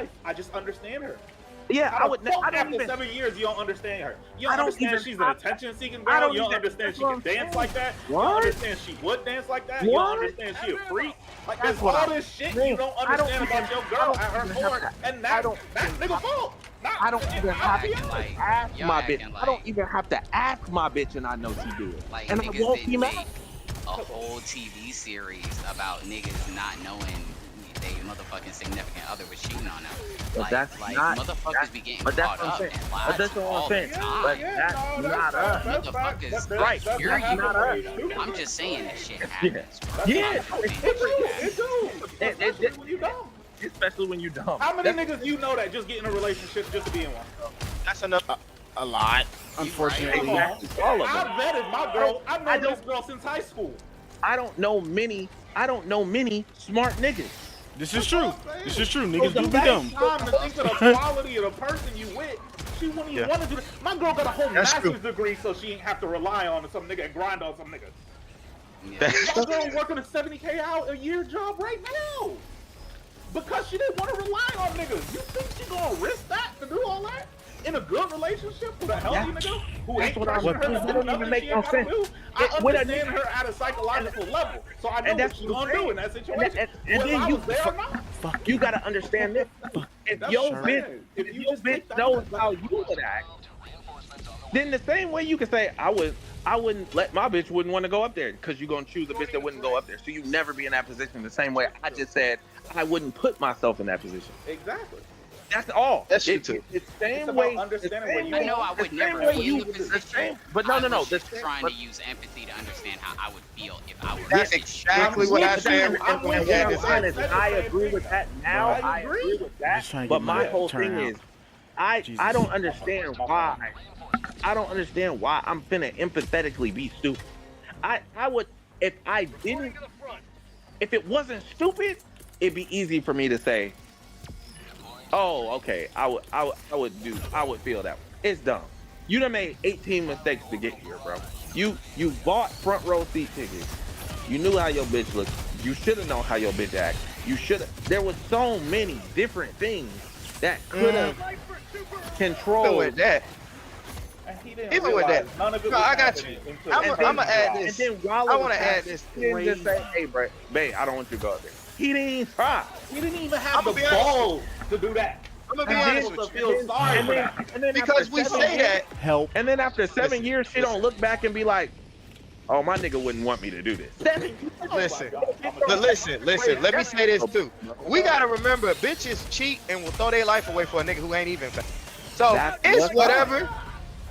wife. I just understand her. Yeah, How I the would. fuck I don't after even. 7 years you don't understand her? You I don't don't understand even- she's an attention-seeking I girl. don't You don't even- understand she that's can what I'm dance saying. like that. You What? don't understand she would dance like that. You What? don't understand she a freak. Like That's there's what all I- this shit Man, you don't I don't understand about even- your I girl don't at her even have core, to- and I that's don't nigga fault. I don't even have acting to like ask y'all my acting bitch. like, I don't even have to ask my bitch, and I know she do it. like And I niggas won't be didn't mad. make a whole TV series about niggas not knowing they motherfucking significant other was cheating on them. But Like, that's like not- motherfuckers be getting but that's caught what I'm up saying. and But lied that's to what I'm all the saying. time. But that's not us. Motherfuckers, Right. That's You're what happens not when us. you stupid. I'm just saying that shit Yeah. happens. bro. Yeah. It do. It- Especially when you dumb. Especially when you dumb. How many That's- niggas you know that just get in a relationship just to be in one? That's enough. A lot. Come Unfortunately, on. all of I them. vetted my girl. I've I known don't- this girl since high school. I don't know many smart niggas. This is true. This is true. Niggas the do be best dumb. Time to think of the quality of the person you with. She wouldn't even Yeah. want to do that. My girl got a whole That's master's true. degree so she ain't have to rely on some nigga and grind on some nigga. Yeah. My girl working a 70K out a year job right now. Because she didn't want to rely on niggas. You think she gonna risk that to do all that? In a good relationship with a healthy nigga who That's ain't what I'm- pressuring her to that do don't nothing even make she no ain't gotta sense. do? I With a understand nigga- her at a psychological level, so I know And that's what she what I'm gonna do saying. in that situation. And Whether then I you was there or not. You gotta understand this. If That's your what I'm bitch, saying. If you your just take bitch that knows as how you would act, then the same way you can say I wouldn't let my bitch wouldn't want to go up there because you're gonna choose a bitch that wouldn't go up there. So you never be in that position. The same way I just said I wouldn't put myself in that position. Exactly. That's all. That's true, too. It's the same It's about way. understanding the what same you way- I know I the would same never way be in you- the the position. same- But no. I was The just same- trying but- to use empathy to understand how I would feel if I were. That's in that exactly what I said. I'm when with we you. had What this. I'm saying is, I said the I same agree thing. with that now. I I agree. agree with I'm that. just trying to But get my my whole turn thing out. is, I Jesus. don't understand why. I don't understand why I'm finna empathetically be stupid. I would if I didn't. If it wasn't stupid, it'd be easy for me to say, "Oh, okay, I would feel that way." It's dumb. You done made 18 mistakes to get here, bro. You bought front row seat tickets. You knew how your bitch looked. You should have known how your bitch act. You should have. There was so many different things that could have Even controlled. with that, And he didn't Even with realize that. none of it No, was I got happening you. until I'm he a- did I'ma it. add And this. then while I it was wanna add happening, this. he didn't just say, "Hey, babe, I don't want you to go up there." He didn't even try. He didn't even have I'ma the be honest. balls to do that. I'm gonna be And honest then- with to you. feel sorry and for then- that. and then Because after we 7 say years- that. Help. And then after 7 Listen, years, she don't look back and be like, "Oh, my nigga wouldn't want me to do this." 7 years. Listen, but listen. Let me say this too. We gotta remember, bitches cheat and will throw their life away for a nigga who ain't even back. So That's it's what's whatever.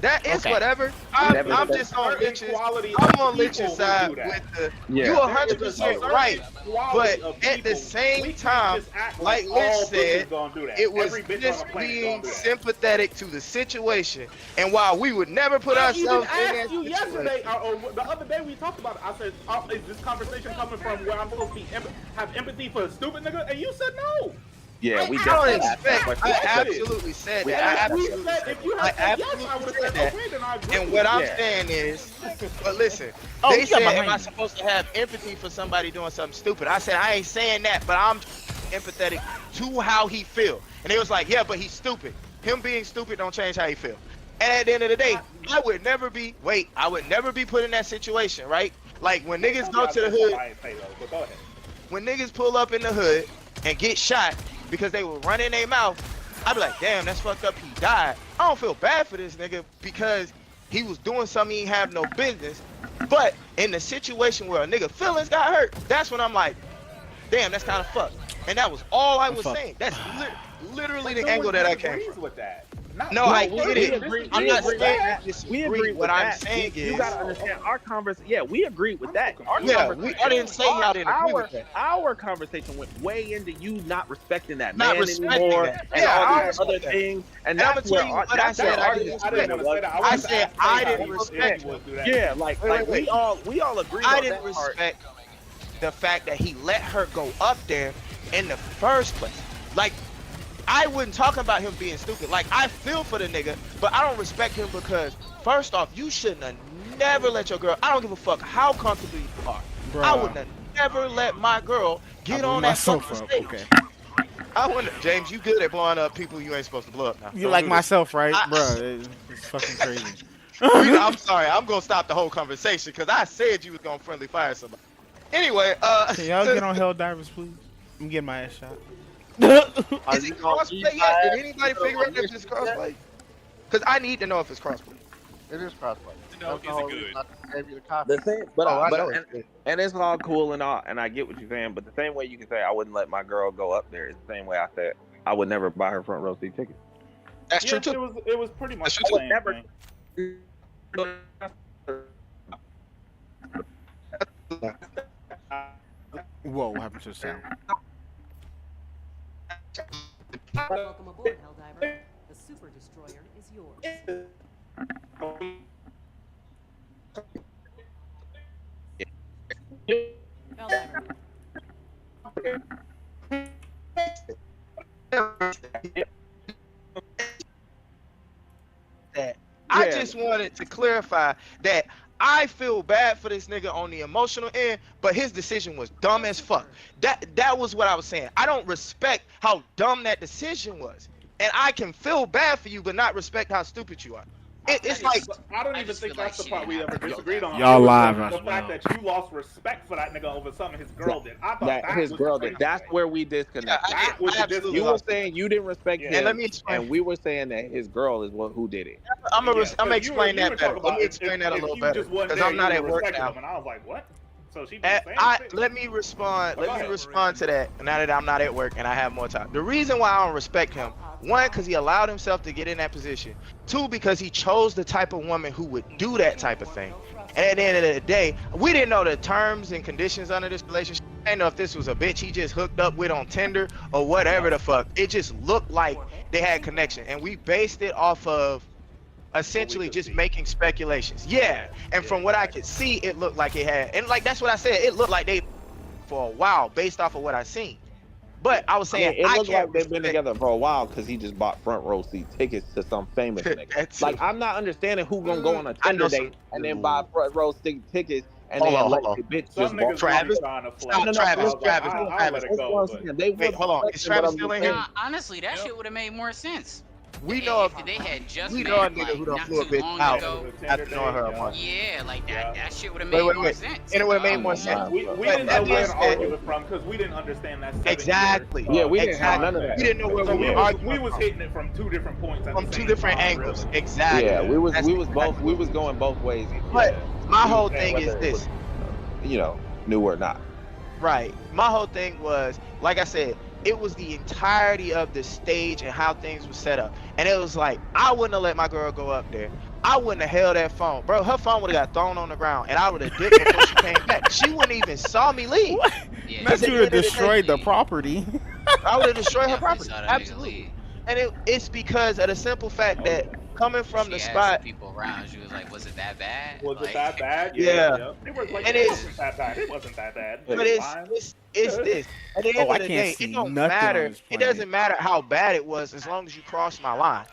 That is Okay. whatever. Never I'm said- just on Certain Lich's. quality I'm of on Lich's people who side do that. with the. Yeah. You There 100% is a certain right. quality But of at the people. same We can't time, just act like all Lich bitches said, gonna do that. it was Every bitch on just the planet being gonna do that. sympathetic to the situation. And while we would never put I even ourselves in asked that you yesterday, situation. or the other day we talked about it. I said, is this conversation coming from where I'm supposed to be have empathy for a stupid nigga? And you said no. Yeah, we I don't definitely asked that expect. question. I absolutely said We that. I asked- We absolutely said said if you I had said yes, I absolutely would have said said that. okay, then I agree. And what I'm Yeah. saying is, but listen, Oh, they you got said, am behind I me. supposed to have empathy for somebody doing something stupid? I said, I ain't saying that, but I'm empathetic to how he feel. And they was like, yeah, but he's stupid. Him being stupid don't change how he feel. And at the end of the day, I would never be put in that situation, right? Like when niggas go to the hood, I ain't say though, but go ahead. when niggas pull up in the hood and get shot because they were running their mouth, I'd be like, damn, that's fucked up, he died. I don't feel bad for this nigga because he was doing something he have no business. But in the situation where a nigga feelings got hurt, that's when I'm like, damn, that's kind of fucked. And that was all I was fucked. saying. That's literally the No angle one that I came disagrees from. with that. Not No, I we get agree. it. This is- I'm we not agree with saying that. I We disagree. agree with What I'm that. saying You is, gotta understand our conversation. Yeah, we agree with that. Our yeah, conversation- I didn't say y'all didn't agree with that. Our conversation went way into you not respecting that Not man respecting anymore that. and Yeah, all I these respect other that. things. And And I'ma that's tell where you our, what that's I where said our I didn't I didn't want to say that. I wanted to said ask I you how didn't you respect would do that. yeah, like wait. we all agree I on didn't that part. respect the fact that he let her go up there in the first place. Like, I wasn't talking about him being stupid. Like, I feel for the nigga, but I don't respect him because, first off, you shouldn't have never let your girl, I don't give a fuck how comfortable you are. I Bruh. would have never let my girl get I blew on that myself fucking up. stage. Okay. I wonder, James, you good at blowing up people you ain't supposed to blow up now. You Don't like do this. myself, right, bro? It's fucking crazy. I'm sorry, I'm gonna stop the whole conversation because I said you was gonna friendly fire somebody. Anyway, Can y'all get on Hell Divers, please? I'm getting my ass shot. is it crossplay yet? Did anybody figure out if it's crossplay? Because I need to know if it's crossplay. It is crossplay. No, That's the is whole it good? reason I gave you the copy. The same, but, Oh, I but know it's good. and it's all cool and all, and I get what you're saying. But the same way you can say I wouldn't let my girl go up there is the same way I said I would never buy her front row seat ticket. That's true Yes, too. it was pretty much That's the true. same Never- thing. Whoa, what happened to the sound? Welcome aboard, Helldiver. The Super Destroyer is yours. Helldiver. That I Yeah. just wanted to clarify that I feel bad for this nigga on the emotional end, but his decision was dumb as fuck. That was what I was saying. I don't respect how dumb that decision was, and I can feel bad for you, but not respect how stupid you are. It's like I don't I even just think feel like that's the she part we didn't ever have to go disagreed that on. Y'all It was live the as fact well. that you lost respect for that nigga over something his girl did. I thought That that his was girl the did. crazy That's thing. where we disconnected. That was the absolutely You were lost. saying you didn't respect Yeah. him, And let me explain. and we were saying that his girl is who did it. I'm gonna Yeah, I'm 'cause explain you were that talking better. about Let me if- explain that a if little you better just wasn't because there, I'm not you at would work respect now. him, and I was like, what? So she did And the same thing. let me respond. Go Let me ahead. respond to that now that I'm not at work and I have more time. The reason why I don't respect him, one, because he allowed himself to get in that position. Two, because he chose the type of woman who would do that type of thing. And at the end of the day, we didn't know the terms and conditions under this relationship. I didn't know if this was a bitch he just hooked up with on Tinder or whatever the fuck. It just looked like they had connection, and we based it off of essentially could just see. making speculations. Yeah, and from what I could see, it looked like it had, and like that's what I said. It looked like they for a while based off of what I seen. But I was I mean, saying it I looked can't like they've been respect- together for a while because he just bought front row seat tickets to some famous nigga. That's Like, it. I'm not understanding who gonna go on a I know Tinder some- date and then buy front row seat tickets and Hold then on, let hold the bitch Some just niggas walk. Travis? really trying to flex. Stop, Travis, I was like, Travis, I'll Travis. let it That's go, what I'm but- saying. They Wait, was hold on. Is flexing, Travis but I'm still just in here? saying- Nah, honestly, that shit would have made more sense. We know if they had just we met, know a nigga who done not flew a too bitch long out ago. after knowing her a month. Yeah, like that. Yeah. That shit would have Wait, made wait, more wait. sense. And it would've made more sense. We But didn't that know being where to said- argue it from because we didn't understand that 7 Exactly. Yeah, we didn't have Exactly. none of that. We didn't know where So we we were was, arguing we was from. hitting it from two different points at From the two same different time, angles. really. Exactly. Yeah, we was That's both exactly what going both ways. But my We whole was saying thing is whether it was, this. new or not. Right. My whole thing was, like I said, it was the entirety of the stage and how things were set up. And it was like, I wouldn't have let my girl go up there. I wouldn't have held that phone. Bro, her phone would have got thrown on the ground and I would have dipped before she came back. She wouldn't even saw me leave. Yeah, Not you would have destroyed the Yeah. property. I would have destroyed her definitely property. saw that nigga Absolutely. leave. And it's because of the simple fact that coming from She the asked spot, people around. She was like, "Was it that bad?" Was Like, it that bad? Yeah. It was like, And it it's- wasn't that bad. It wasn't that bad. but They it's lying. it's this. At the end Oh, I of the can't day, see it don't nothing on matter. this It plane. doesn't matter how bad it was as long as you cross my line.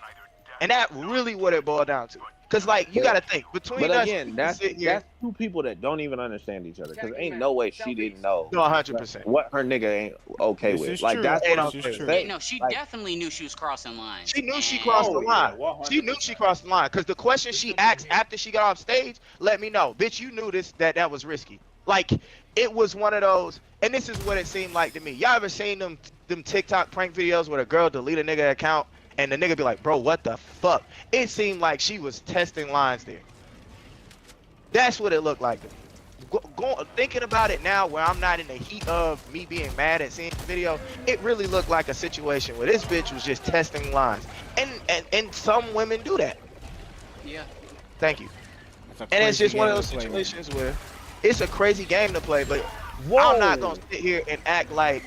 And that really what it boiled down to. Cause like you gotta think between But us, again, we that's sit here. that's two people that don't even understand each other. Cause ain't no way she didn't know No, 100%. what her nigga ain't okay This with. is Like true. that's This what I'm is saying. true. Yeah, no, she Like- definitely knew she was crossing lines. She knew she And- crossed the Oh, line. yeah, 100%. She knew she crossed the line. Cause the question she asked after she got off stage, let me know, bitch, you knew that was risky. Like it was one of those, and this is what it seemed like to me. Y'all ever seen them TikTok prank videos where the girl delete a nigga account and the nigga be like, bro, what the fuck? It seemed like she was testing lines there. That's what it looked like to me. Thinking about it now where I'm not in the heat of me being mad at seeing the video, it really looked like a situation where this bitch was just testing lines. And some women do that. Yeah. Thank you. It's a And it's crazy just one of game those to play, man. situations where it's a crazy game to play, but I'm not gonna sit here and act like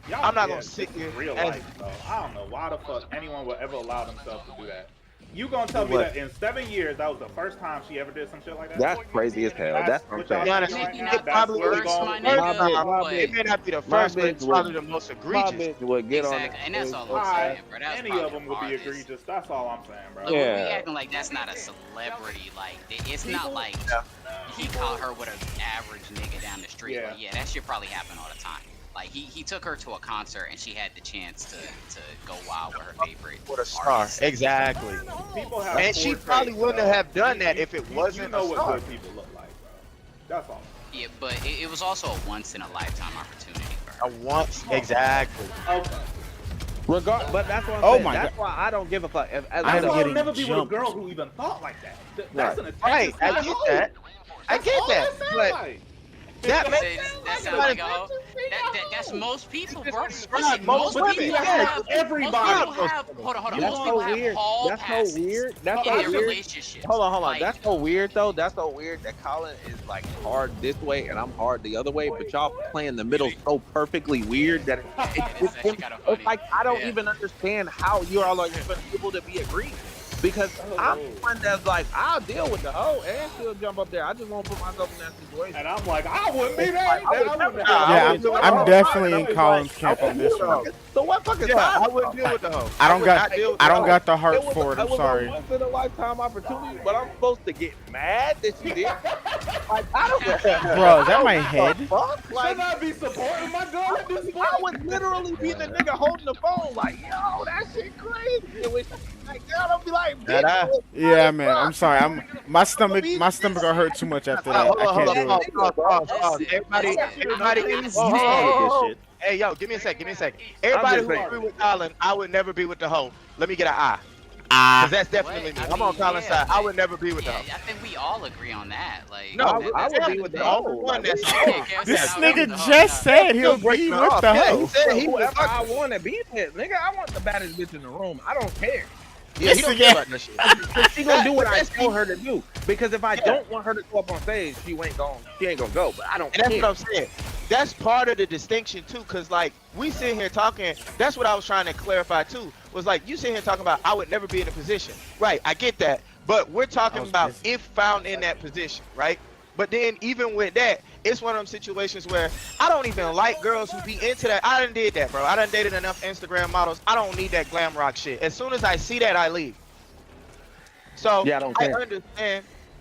Y'all- I'm not yeah, gonna sit this is here real and- life, though. I don't know why the fuck anyone would ever allow themselves to do that. You gonna tell me What? that in 7 years that was the first time she ever did some shit like that? That's crazy as hell. That's what I'm what y'all saying. be honest, saying Maybe right not now? the That's probably where we first, going my with My this. nigga, bitch- my but- it may not be the My first, but bitch it's probably would- the most My egregious. bitch would get Exactly, on. and that's all I'm Alright, saying, bro. That's any probably of them the would be farthest. egregious. That's all I'm saying, bro. Look, we Yeah. acting like that's not a celebrity. Like it's not People- like he caught her with an average nigga down the street. Yeah. Like, yeah, that shit probably happen all the time. Like he took her to a concert and she had the chance to go wild with her favorite What a star. artist. Exactly. People have And she poor probably taste, wouldn't bro. have done that if it You wasn't know a what star. good people look like, bro. That's all. Yeah, but it was also a once in a lifetime opportunity for her. A once, exactly. Okay. But that's what I'm Oh saying. my That's God. why I don't give a fuck. As I That's am why I'll getting never be with a jumped. girl who even thought like that. That's an attention. Right, I get that. I get all that. sound But like. that makes That sounds like a hoe. That's most people, bro. describe Listen, most most women. people Yeah, have everybody. Most people have. Hold on. That's Most so people have weird. hall That's passes so weird. That's in so their weird. relationships. Hold on. Like, That's so weird though. That's so weird that Colin is like hard this way and I'm hard the other way. But y'all playing the middle so perfectly weird that It's actually kinda funny. it's like I don't Yeah. even understand how you are like even able to be agreed. Because I'm the one that's like, I'll deal with the hoe and she'll jump up there. I just won't put myself in that situation. And I'm like, I wouldn't be there. I would I wouldn't Yeah, have- I'm definitely in Colin's camp on this one. So what fucking Yeah, time? I wouldn't deal with the hoe. I don't would got not deal with I the don't hoe. got the heart was, for it. I'm was sorry. a once in a lifetime opportunity, but I'm supposed to get mad that she did. Like I don't Bro, is that my head? fuck? Like Should I be supporting my girl at this I point? would literally be the nigga holding the phone like, yo, that shit crazy. And when she like, girl, don't be like, That I- bitch. Yeah, man. I'm sorry. My stomach gonna hurt too much after that. Hold I on, can't hold do on, it. pause. Everybody, Oh, Hey, yo, give me a second. Everybody just who saying. agree with Colin, I would never be with the hoe. Let me get an eye. Cause that's definitely me. I'm on Colin's side. I would never be with the Yeah, hoe. I think we all agree on that. Like, No, I would be with the hoe. only one that's Yeah, Kev This said I nigga would with the just hoe, said he'll breaking be her with off. the Yeah, he hoe. said he was Whoever I want to be with, nigga, I want the baddest bitch in the room. I don't care. Yeah, he don't care about that shit. Cause she gonna do what I tell her to do. Because if I don't want her to go up on stage, she ain't gonna go. But I don't And that's care. what I'm saying. That's part of the distinction too, cause like we sit here talking. That's what I was trying to clarify too. Was like you sit here talking about I would never be in a position. Right, I get that. But we're talking about if found in that position, right? But then even with that, it's one of them situations where I don't even like girls who be into that. I done did that, bro. I done dated enough Instagram models. I don't need that glam rock shit. As soon as I see that, I leave. So Yeah, I don't care.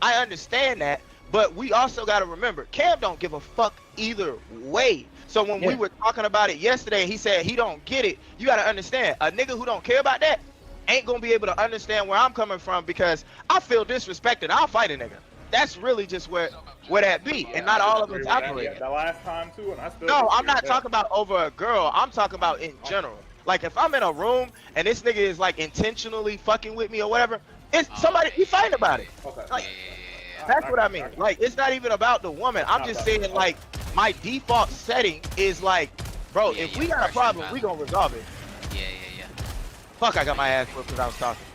I understand that, but we also got to remember, Cam don't give a fuck either way. So when we were talking about it yesterday, he said he don't get it. You got to understand, a nigga who don't care about that ain't gonna be able to understand where I'm coming from because I feel disrespected. I'll fight a nigga. That's really just where that be, and not all of us operate. The last time too, and I still. No, I'm not talking about over a girl. I'm talking about in general. Like if I'm in a room and this nigga is like intentionally fucking with me or whatever, it's somebody we fighting about it. Okay. Like, that's what I mean. Like it's not even about the woman. I'm just saying like my default setting is like, bro, Yeah, if yeah, we got a pressure problem, valid. we gonna resolve it. Yeah. Fuck, I got my ass whooped because I was talking.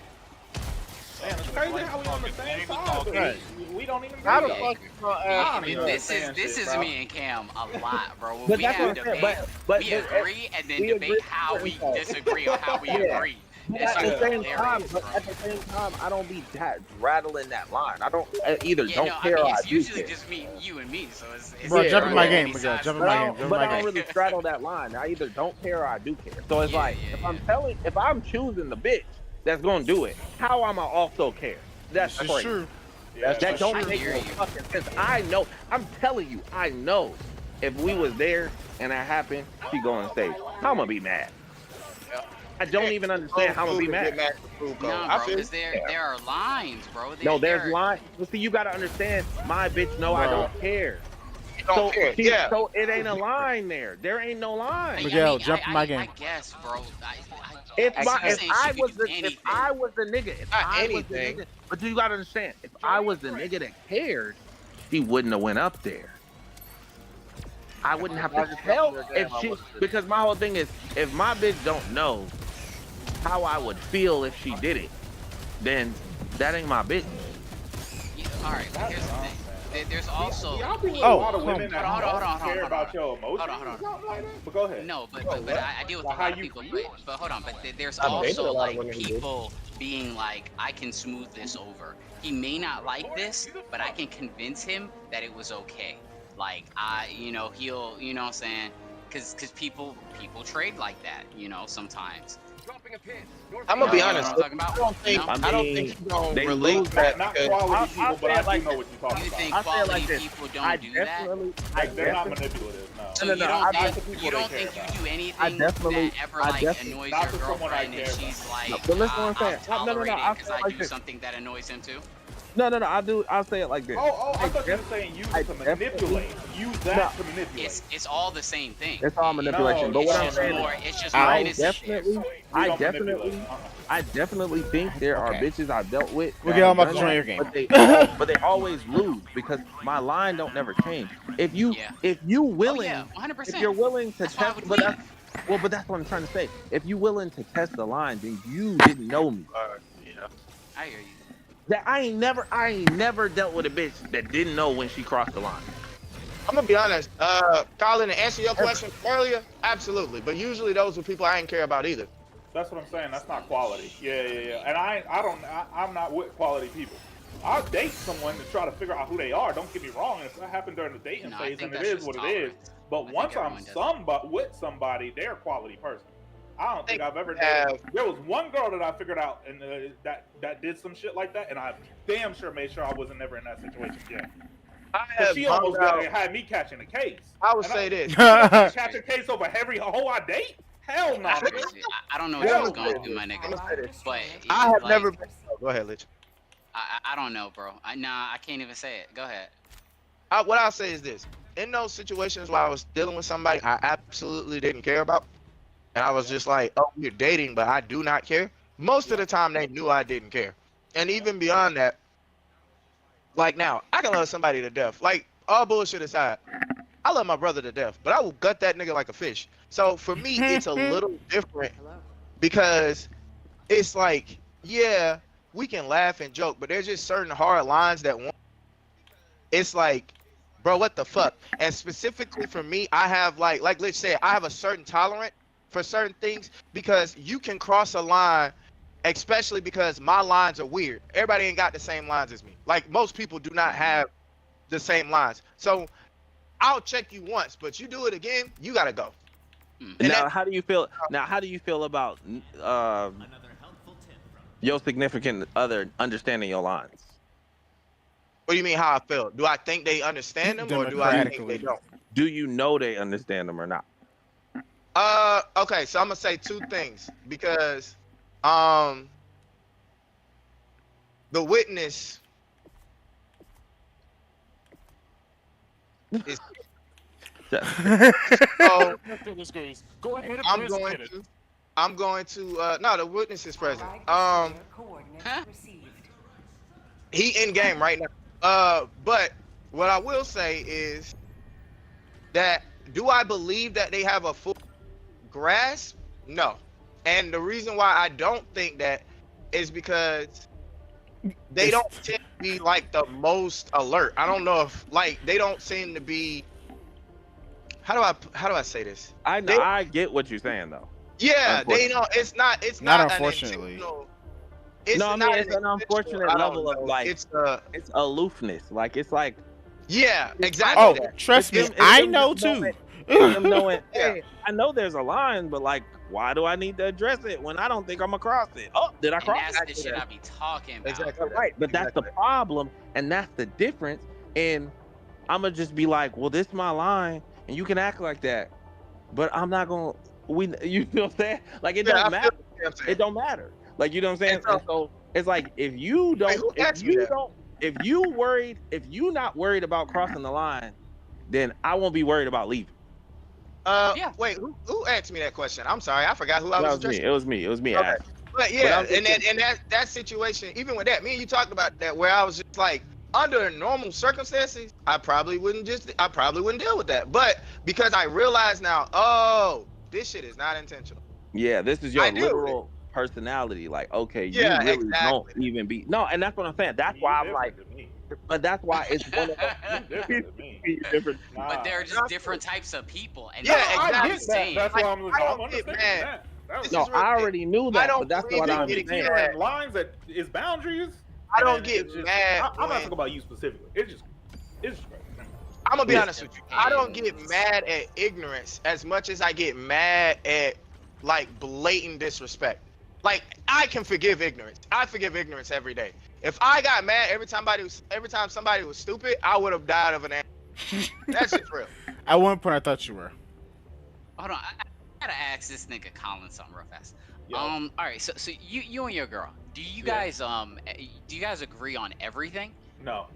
Man, it's crazy how we on the same side, but Right. we don't even. How the agree. fuck you gonna I ask mean, me? this saying is shit, bro. me and Cam a lot, bro. When But we that's have what I'm saying, debate, but we agree and then we debate agree how with we each other. disagree on how we Yeah. agree. But It's at the same hilarious, time, bro. but at the same time, I don't be rattling that line. I don't either Yeah, don't no, care I mean, or I it's do usually care. just me, you and me, so it's Bro, Yeah, jump in my right. game, Miguel. Jump in But my I game. don't, Jump in but my I don't game. really straddle that line. I either don't care or I do care. So it's Yeah, like yeah, if I'm choosing the bitch that's gonna do it, how am I also care? That's This is crazy. true. Yeah, That don't I make hear no you. fucking sense. I know. I'm telling you, I know. If we was there and that happened, she go on stage. I'm gonna be mad. I don't even understand how I'm gonna be mad. No, I bro, feel because there are lines, bro. No, there's line. But see, you gotta understand. My bitch know I don't care. Don't care. Yeah. So it ain't a line there. There ain't no line. Miguel, jump in my game. I guess, bro. If I'm I saying she could do if anything. I was the nigga, if Not I was the anything. nigga, but you gotta understand, if I was the nigga that cared, she wouldn't have went up there. I wouldn't have to tell if she, because my whole thing is, if my bitch don't know how I would feel if she did it, then that ain't my bitch. Yeah, all right, but here's the thing. There's also Y'all be with a Oh, lot of women that hold on, don't care hold about on. your emotions. Hold on. or something like that. But go ahead. no, but Bro, but I deal with Well, a how lot of you people. feel? But hold on, but there's I've dated also a lot of like women who did. people being like, I can smooth this over. He may not like this, but I can convince him that it was okay. Like he'll, you know what I'm saying? Because people trade like that, sometimes. I'm gonna be You know honest. what I'm talking about? I don't think No? I don't think you gonna they relate lose that Not because quality I'll people, but say it I like do know what you're talking You about. think I'll say it quality like this. people I don't do that? definitely, They're not manipulative. No. So No, you no, don't I think definitely you don't care think you about. do anything definitely- that ever I like definitely- annoys Not your for someone I girlfriend and care she's like, No, but listen what I'm saying. I'll No, tolerate I'll it because say it I like do this. something that annoys him too? No, I'll say it like this. I thought you were saying use I it to manipulate. Use that to manipulate. It's all the same thing. It's all manipulation. No, but It's what I'm just saying more. is, It's just I more innocent. We don't manipulate. I definitely think there are Okay. bitches I've dealt with. We'll that get on have about to done join that, your game. But they always lose because my line don't never change. If you Yeah. willing, Oh, yeah, 100%. if you're willing to That's why I test, would but leave. that's what I'm trying to say. If you willing to test the line, then you didn't know me. Yeah. I hear you. That I ain't never dealt with a bitch that didn't know when she crossed the line. I'm gonna be honest, Colin, to answer your question earlier, absolutely. But usually those are people I ain't care about either. That's what I'm saying. That's not quality. Yeah. And I'm not with quality people. I'll date someone to try to figure out who they are. Don't get me wrong. If that happened during the dating No, I phase, think and it that's is just what it is. tolerance. But I think once I'm everyone does with somebody, they're a quality person. I don't think I've ever have- dated. There was one girl that I figured out and that did some shit like that, and I damn sure made sure I wasn't never in that situation again. I 'Cause have she almost hung out- had me catching a case. I would And say this. catch a case over every hoe I date? Hell no. nigga. I don't know what you Hell was going no. through, my I'ma nigga. say this. But I have like, never. Go ahead, Lich. I don't know, bro. I can't even say it. Go ahead. What I'll say is this: in those situations where I was dealing with somebody I absolutely didn't care about, and I was just like, "Oh, we're dating," but I do not care. Most of the time, they knew I didn't care, and even beyond that, like now, I can love somebody to death. Like all bullshit aside, I love my brother to death, but I will gut that nigga like a fish. So for me, it's a little different Hello. because it's like, yeah, we can laugh and joke, but there's just certain hard lines that it's like, bro, what the fuck? And specifically for me, I have like let's say I have a certain tolerance for certain things because you can cross a line, especially because my lines are weird. Everybody ain't got the same lines as me. Like most people do not have the same lines. So I'll check you once, but you do it again, you gotta go. And Now, that- how do you feel? Now, how do you feel about your significant other understanding your lines? What do you mean how I feel? Do I think they understand them or do I think they don't? Do you know they understand them or not? Okay, so I'm gonna say two things because the witness is so I'm going to no, the witness is present. Huh? He in game right now. But what I will say is that do I believe that they have a full grasp? No. And the reason why I don't think that is because they don't tend to be like the most alert. I don't know if like they don't seem to be. How do I say this? I get what you're saying though. Yeah, they don't. It's not unfortunately. It's No, I mean not it's an unfortunate I don't level of know. like it's aloofness. Like it's like yeah, exactly. Oh, that. trust me, It's I them know just too. them knowing, Yeah. hey, I know there's a line, but like, why do I need to address it when I don't think I'm across it? Oh, did I And cross that's it? the shit I be talking about. Exactly. Right, but that's the Exactly. problem, and that's the difference. And I'm gonna just be like, well, this is my line, and you can act like that, but I'm not gonna. You know what I'm saying? Like it Yeah, don't I matter. feel what you're saying. It don't matter. Like you know what I'm saying? And so- And so it's like if you don't, who asked me that? if you not worried about crossing the line, then I won't be worried about leaving. Yeah. Wait, who asked me that question? I'm sorry, I forgot who I That was was me. addressing. It was me. It was me. Okay. asking. But yeah, I'm just and that situation, even with that, me and you talked about that, where I was just like, under normal circumstances, I probably wouldn't deal with that. But because I realize now, oh, this shit is not intentional. Yeah, this is your I do. literal personality. Like, okay, Yeah, you really don't exactly. even be no, and that's what I'm saying. That's why I'm like, but that's why it's one of different. But they're just different types of people, and Yeah, that's what I I'm get that. saying. That's why I'm I don't I'm get understanding mad. that. That was- This No, is real I already knew I that, don't but that's believe what in I'm getting saying. mad. Different lines that is boundaries. I don't and get it's just- mad I'm not when- talking about you specifically. It's just crazy. I'm gonna be Yeah. honest with you. I don't get mad at ignorance as much as I get mad at like blatant disrespect. Like I can forgive ignorance. I forgive ignorance every day. If I got mad every time somebody was stupid, I would have died of an. That's just real. At one point, I thought you were. Hold on, I gotta ask this nigga Colin something real fast. Yo. All right, so you and your girl, do you Yeah. guys agree on everything? No,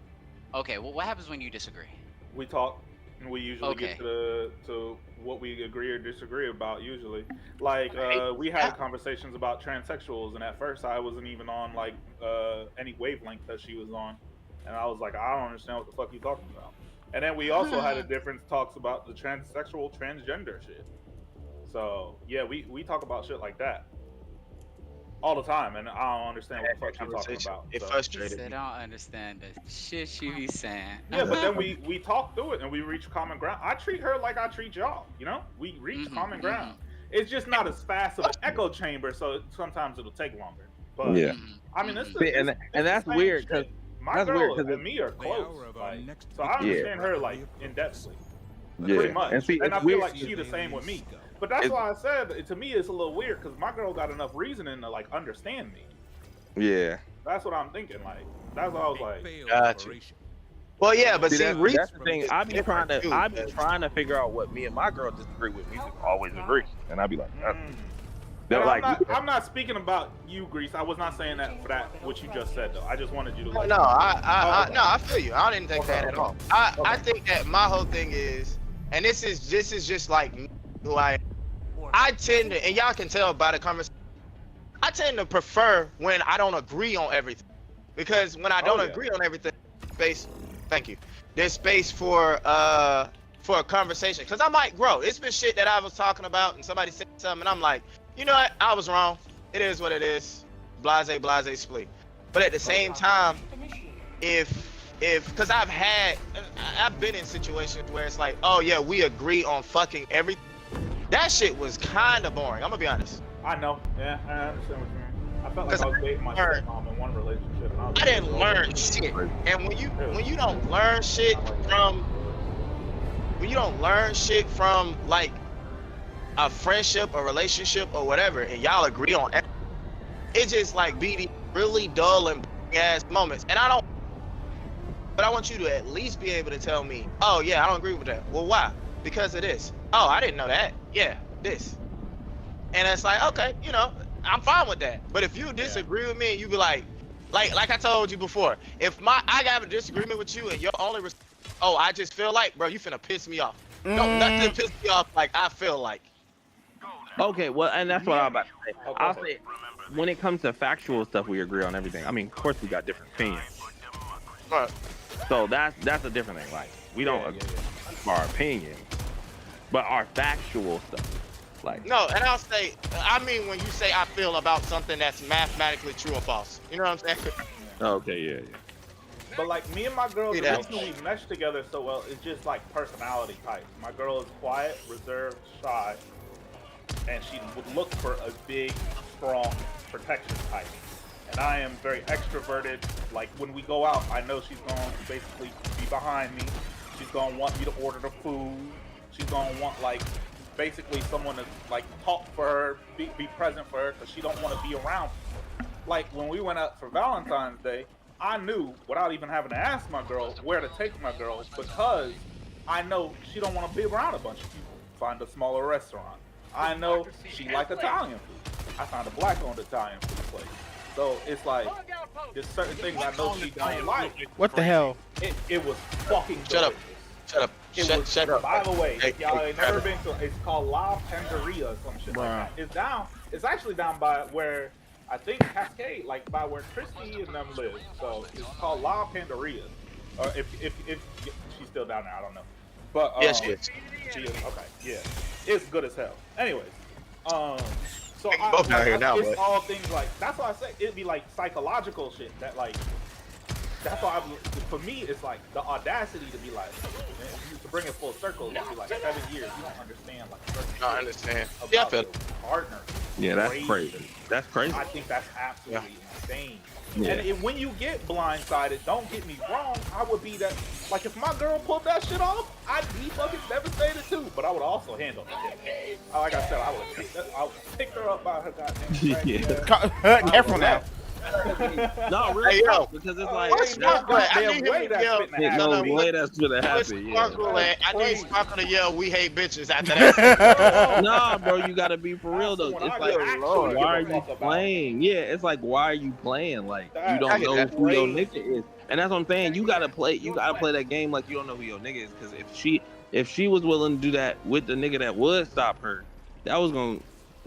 Okay, well, what happens when you disagree? we talk, and we usually Okay. get to what we agree or disagree about. Usually, like we Yeah. had conversations about transsexuals, and at first I wasn't even on like any wavelength that she was on, and I was like, I don't understand what the fuck you talking about. And then we also had a different talks about the transsexual, transgender shit. So yeah, we talk about shit like that all the time, and I don't understand what the fuck you're talking about. It So. He frustrated said, me. I don't understand the shit you be saying. Yeah, but then we talk through it and we reach common ground. I treat her like I treat y'all. You know, we reach common ground. It's just not as fast of an echo chamber, so sometimes it'll take longer. But Yeah. I mean, it's See, and that's the same weird shit. because my that's girl weird 'cause and me are close. Like, so I Yeah. understand her like in depthly, yeah, pretty much. and see, I it's feel weird. like she the same with me. But that's why I said to me it's a little weird because my girl got enough reasoning to like understand me. Yeah. That's what I'm thinking. Like that's what I was like. Got you. Well, yeah, but see, that's the thing. I be trying different, too, to trying to figure out what me and my girl disagree with. We just always agree, and I be like, they're And like, I'm not speaking about you, Grease. I was not saying that for that what you just said though. I just wanted you to like. No, okay. no, I feel you. I didn't think that at all. I think that my whole thing is, and this is just like who I am. I tend to, and y'all can tell by the conversation, I tend to prefer when I don't agree on everything, because when I don't agree on everything, thank you. There's space for a conversation, because I might grow. It's been shit that I was talking about, and somebody said something, and I'm like, you know what? I was wrong. It is what it is. Blase, split. But at the same time, because I've been in situations where it's like, oh yeah, we agree on fucking everything. That shit was kind of boring. I'm gonna be honest. I know. Yeah, I understand what you mean. I felt like I was dating my stepmom in one relationship. And I didn't learn shit. And when you don't learn shit from like a friendship, a relationship, or whatever, and y'all agree on everything, it just like be the really dull and ass moments. And but I want you to at least be able to tell me, oh yeah, I don't agree with that. Well, why? Because of this. Oh, I didn't know that. Yeah, this. And it's like, okay, you know, I'm fine with that. But if you disagree with me and you be like I told you before, if I have a disagreement with you and your only I just feel like, bro, you finna piss me off. No, nothing piss me off like I feel like. okay, well, and that's what I'm about to say. Okay. I'll say, when it comes to factual stuff, we agree on everything. I mean, of course, we got different opinions. Right. So that's a different thing. Like, we don't agree on our opinions, but our factual stuff. Like, No, and I'll say, I mean when you say I feel about something that's mathematically true or false. You know what I'm saying? okay, yeah. But like me and my girl, the Yeah. reason we mesh together so well is just like personality types. My girl is quiet, reserved, shy, and she would look for a big, strong protection type. And I am very extroverted. Like when we go out, I know she's going to basically be behind me. She's going to want me to order the food. She's going to want like basically someone to like talk for her, be present for her, because she don't want to be around people. Like when we went out for Valentine's Day, I knew without even having to ask my girl where to take my girl, because I know she don't want to be around a bunch of people. Find a smaller restaurant. I know she like Italian food. I found a black-owned Italian food place. So it's like there's certain things I know she don't like. What the hell? It was fucking Shut up. delicious. Shut up. Shut up. By the way, Hey, if y'all hey, ain't never hey. been to, it's called La Penderia or some shit like that. It's actually down by where I think Cascade, like by where Christy and them live. So it's called La Penderia. Or if she's still down there, I don't know. But Yeah, she is. She is. Okay, yeah, it's good as hell. Anyways, so both down here now, it's but all things like that's why I say it'd be like psychological shit that like. That's why for me it's like the audacity to be like, man, to bring it full circle, it'd be like 7 years. You don't understand like certain I shit understand. about Yeah, I feel your partner. Yeah, that's crazy. That's crazy. I think that's absolutely insane. Yeah. And when you get blindsided, don't get me wrong, I would be that, like if my girl pulled that shit off, I'd be fucking devastated too, but I would also handle it. Like I said, I would pick her up by her goddamn Yeah. crack. Careful now. No, real Hey, yo. talk, because it's like What's that's Sparkle at? I Damn need way him to that's yell. fitting to no happen. No, way that's gonna Where's happen. Yeah. Sparkle at? I need Crazy. Sparkle to yell, "We hate bitches" after that. Nah, bro, you gotta be for real though. That's It's when like, I actually why are give a you fuck about. playing? Yeah, it's like, why are you playing? Like, you That don't is know who your crazy. nigga is, and that's what I'm saying. You gotta play that game like you don't know who your nigga is. Because if she was willing to do that with the nigga that would stop her, that was gonna.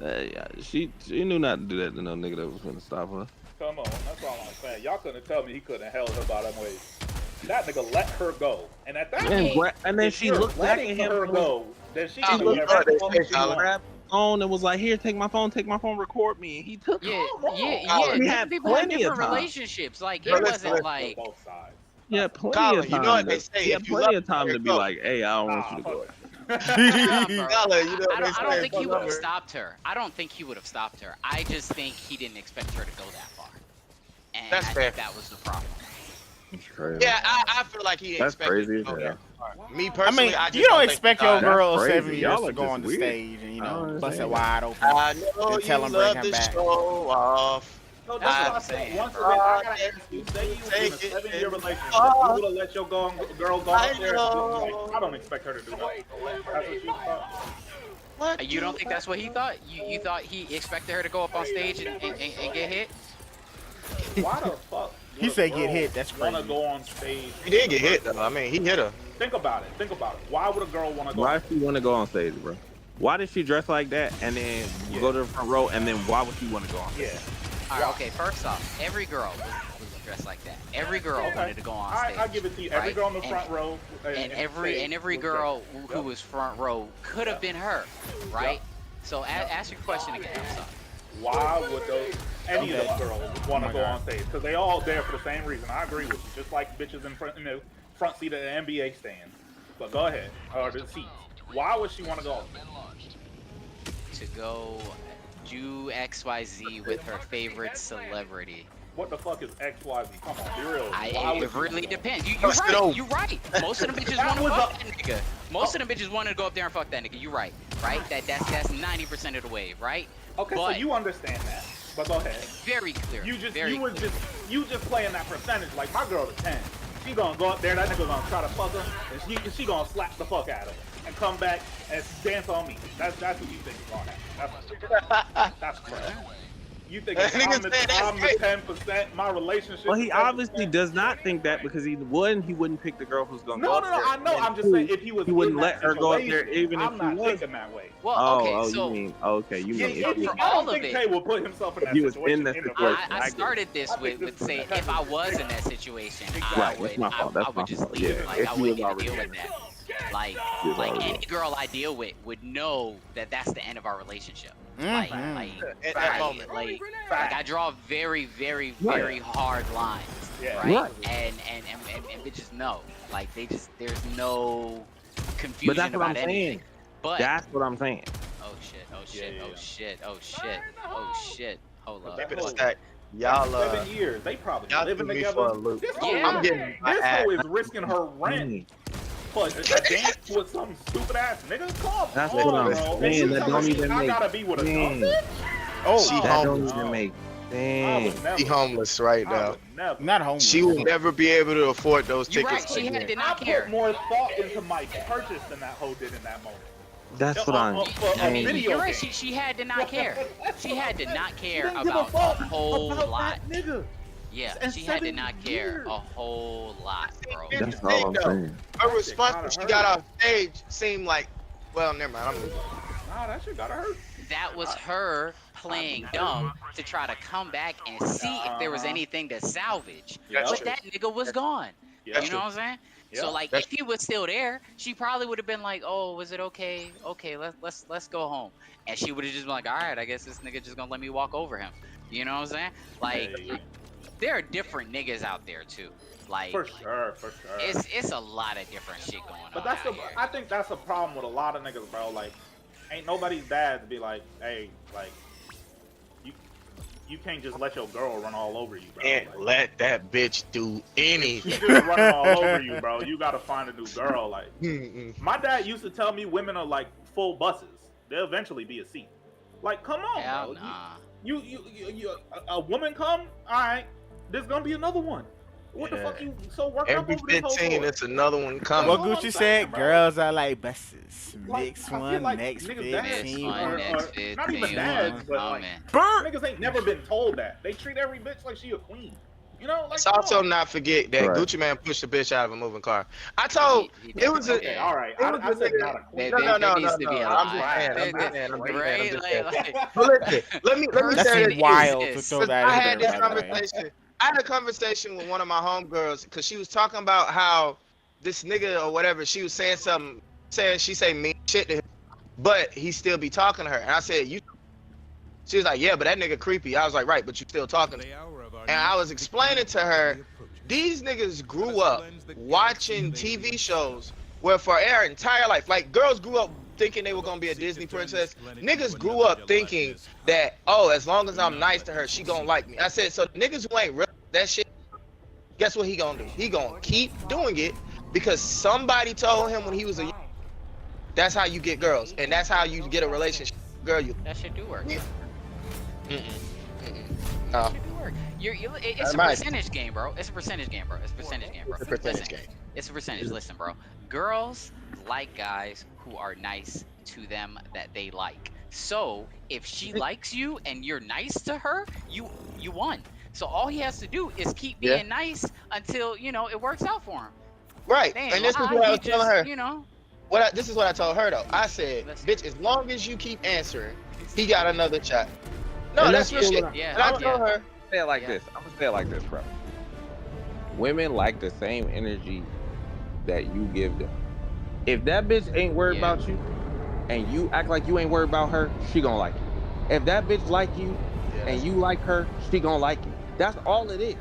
Yeah, she knew not to do that to no nigga that was gonna stop her. Come on, that's all I'm saying. Y'all couldn't tell me he couldn't have held her by them ways. That nigga let her go, and at that point, And then if she you're looked back at letting him. her go, then she She can do looked back whatever at the him. fuck She she wants. grabbed the phone and was like, "Here, take my phone, record me." And he took. Yeah, Come on. yeah. He Different had people have plenty of different time. relationships. Like Bro, it listen, wasn't On like both sides. Yeah, plenty Colin, of time. you know what they say, He if had you plenty love of time her, to be go. like, "Hey, I don't want Nah, you to go." Nah, bro. Colin, you know I what they don't say. think he Fuck would have her. stopped her. I don't think he would have stopped her. I just think he didn't expect her to go that far. And That's I fair. think that was the problem. That's crazy. Yeah, I feel like he didn't That's expect crazy it as to go hell. that far. Me I personally, mean, I just you don't think expect he your died. girl of That's 7 crazy. years Y'all to are go just on the weird. stage and I don't bust it understand. wide open. I know Then tell you him bring love him to back. show off. No, That's that's what what I'm saying, Once bro. again, I gotta ask you, say you was in a Take it 7-year and- relationship, you would have let your girl go out there and know. do like, I don't expect her to do that. That's what you thought? What? You don't think that's what he thought? You thought he expected her to go up on stage and get hit? Why the fuck? He said get hit, that's Wanna crazy. go on stage? He did get hit though. I mean, he hit her. Think about it. Why would a girl wanna go? Why does she want to go on stage, bro? Why did she dress like that and then go to the front row? And then why would she want to go on stage? Yeah. Alright, okay, first off, every girl was dressed like that. Every girl wanted to go on stage. I give it to you. Every right? girl in the front row. And every was girl dressed. who Yep. was front row could have been her, right? Yep. So ask your question again. I'm sorry. Why would any of those girls want to go on stage? Because they all there for the same reason. I agree with you. Just like bitches in the front seat of the NBA stand. But go ahead, or the seats. Why would she want to go? To go do XYZ with her favorite celebrity. What the fuck is XYZ? Come on, be real. Why It would you really wanna go? depends. You're Bust it right. open. You're right. Most of them bitches That want to was fuck a- that nigga. Most of them bitches want to go up there and fuck that nigga. You're right. Right? That's 90% of the wave, right? Okay, But- so you understand that. But go ahead. Very clear. You very clear. just playing that percentage. Like my girl to 10. She gonna go up there, that nigga gonna try to fuck her, and she gonna slap the fuck out of her and come back and dance on me. That's what you think is gonna happen. That's crazy. You think if Nigga I'm the said that's great. 10%, my relationship? Well, is he 10%? obviously does not think that because he wouldn't pick the girl who's gonna go No, up no, there. I know. And I'm just two, saying if he was, he wouldn't in that let her go up there situation, even if I'm she not was. thinking that way. Well, okay, so you mean okay? You Yeah, mean yeah, if he- for I all don't of think it. Tay will put himself in that He was situation. in that the situation. first I place. started this I think with this is saying the if I heaviest was thing. in that situation, Right, that's my fault. That's I would my just fault. leave. Yeah, Like if I he wouldn't was even deal already with that. Like He was like already any girl I deal with would know that that's the end of our relationship. Like At that moment. like I draw very very hard lines. Yeah. Right? Right. And bitches know. Like there's no confusion But that's what I'm about anything. saying. But That's what I'm saying. oh shit, oh shit, Yeah, oh yeah. shit, oh shit, oh shit. Hold up. Keep it a stack. Y'all, 7 years. They probably y'all living threw me together. for a loop. This hoe, Yeah. I'm getting my this ass. hoe is risking her rent for a dance with some stupid ass nigga. Come That's on, what I'm bro. saying. You That telling don't me even I make gotta be with a sense. dumpster? Oh, She That don't homeless. even make I sense. would never. She homeless right I now. would never. not homeless. She will never be able to afford those You're tickets. right. She had again. did I not put care. more thought into my purchase than that hoe did in that moment. That's what I'm I mean, saying. you're right. She had to not care. She had to not She care didn't give a about fuck a whole about lot. that nigga. Yeah, And she had to 7 not care years. a whole lot, bro. That's all I'm saying. Her response gotta when she hurt. got off stage seemed like, well, never mind. I'm moving. Nah, that shit gotta hurt. That was her playing dumb to try to come back and see if there was anything to salvage. Yeah. But that nigga was gone. Yeah. You know what I'm saying? Yeah. So like, That's if he was still there, she probably would have been like, "Oh, was it okay? Okay, let's go home." And she would have just been like, "All right, I guess this nigga just gonna let me walk over him." You know what I'm saying? Like, Yeah, yeah. there are different niggas out there too. Like, For sure, for sure. it's a lot of different shit going But on that's out the. here. I think that's a problem with a lot of niggas, bro. Like, ain't nobody's dad to be like, hey, like, you can't just let your girl run all over you, bro. Can't Like, let that bitch do she anything. just running all over you, bro. You gotta find a new girl. Like, Mm-mm. my dad used to tell me women are like full buses. They'll eventually be a seat. Like, come on, Hell bro. nah. a woman come, all right, there's gonna be another one. What the Yeah. fuck you so worked Every up over this whole 15, for? it's another one coming. What That's all I'm Gucci saying, said, bro. girls are like buses. Like, Mix I feel one, like next niggas dads 15. One, are next not even 15, dads, one but like coming. niggas ain't never been told that. They treat every bitch like she a queen. You know, like Let's come also on. not forget that Right. Gucci Man pushed a bitch out of a moving car. I told He it was a definitely Okay, did. all right. it was I a said nigga. not a queen. There needs to be a I'm just line. saying. Right? But listen, let me That's say Person this. wild to exists. throw 'Cause that I in had there, this by the way. conversation. I had a conversation with one of my homegirls because she was talking about how this nigga or whatever, she was saying something, saying she say mean shit to him, but he still be talking to her. And I said, you. She was like, yeah, but that nigga creepy. I was like, right, but you still talking to him. And I was explaining to her, these niggas grew up watching TV shows where for their entire life, like girls grew up thinking they were gonna be a Disney princess. Niggas grew up thinking that, oh, as long as I'm nice to her, she gonna like me. I said, so niggas who ain't real that shit, guess what he gonna do? He gonna keep doing it because somebody told him when he was a, that's how you get girls, and that's how you get a relationship. Girl, you. That shit do work. Mm-mm. That No, shit do work. It's a Might. percentage game, bro. It's a percentage game, bro. It's a percentage game, bro. it's a percentage Listen, game. it's a percentage. Listen, bro. Girls like guys who are nice to them that they like. So if she likes you and you're nice to her, you won. So all he has to do is keep being nice until it works out for him. Right, Damn, and this is lie, what I he was telling her. just, This is what I told her though. I said, Listen. bitch, as long as you keep answering, he got another shot. No, And that's that's real shit. cool. Yeah, And I told her, Say it like Yeah. this. I'm gonna say it like this, bro. Women like the same energy that you give them. If that bitch ain't worried Yeah. about you, and you act like you ain't worried about her, she gonna like you. If that bitch like you, and you like her, she gonna like you. That's all it is.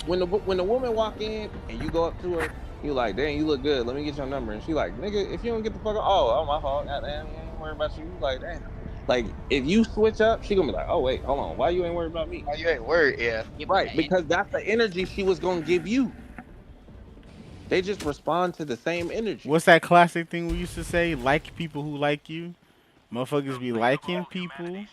When the woman walk in and you go up to her, you like, dang, you look good. Let me get your number. And she like, nigga, if you don't get the fuck up, oh, my fault. Goddamn, I ain't worried about you. Like, damn. Like, if you switch up, she gonna be like, oh wait, hold on, why you ain't worried about me? oh, you ain't worried, yeah. Yeah, Right, and- because that's the energy she was gonna give you. They just respond to the same energy. What's that classic thing we used to say? Like people who like you. Motherfuckers be liking people.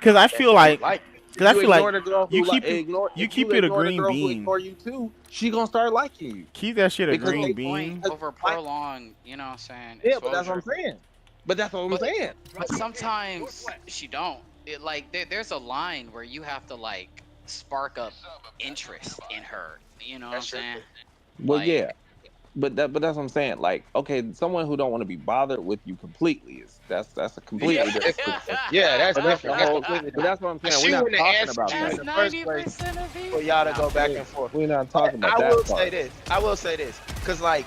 Cause I feel like, cause I You feel like ignore the girl who you keep ignore. you If keep you it a ignore the green girl who bean. ignore you too, she gonna start liking you. Keep that shit a Because green they- bean. Because- over prolonged, you know what I'm saying? Yeah, but that's what I'm exposure. saying. But that's what I'm saying. But sometimes she don't. It like there's a line where you have to like spark up interest in her. You know what I'm That's true. saying? Well, Like- yeah. But that's what I'm saying. Like, okay, someone who don't want to be bothered with you completely is that's a completely different. Yeah, that's But that's different. the That's whole. completely But that's what I'm saying. She We're not wouldn't talking answer about you that. in the first place 90% of for people. y'all to Nah, go back Yeah. and forth. We're not talking about I that will part. say this. I will say this. Cause like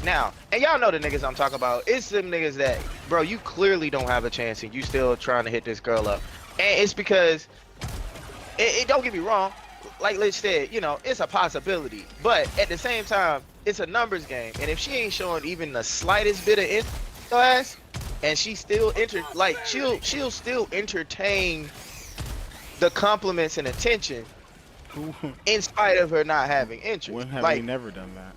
now, and y'all know the niggas I'm talking about. It's them niggas that, bro, you clearly don't have a chance and you still trying to hit this girl up. And it's because it don't get me wrong, like Lich said, it's a possibility. But at the same time, it's a numbers game. And if she ain't showing even the slightest bit of interest, and she still she'll still entertain the compliments and attention in spite of her not having interest. When have Like, we never done that?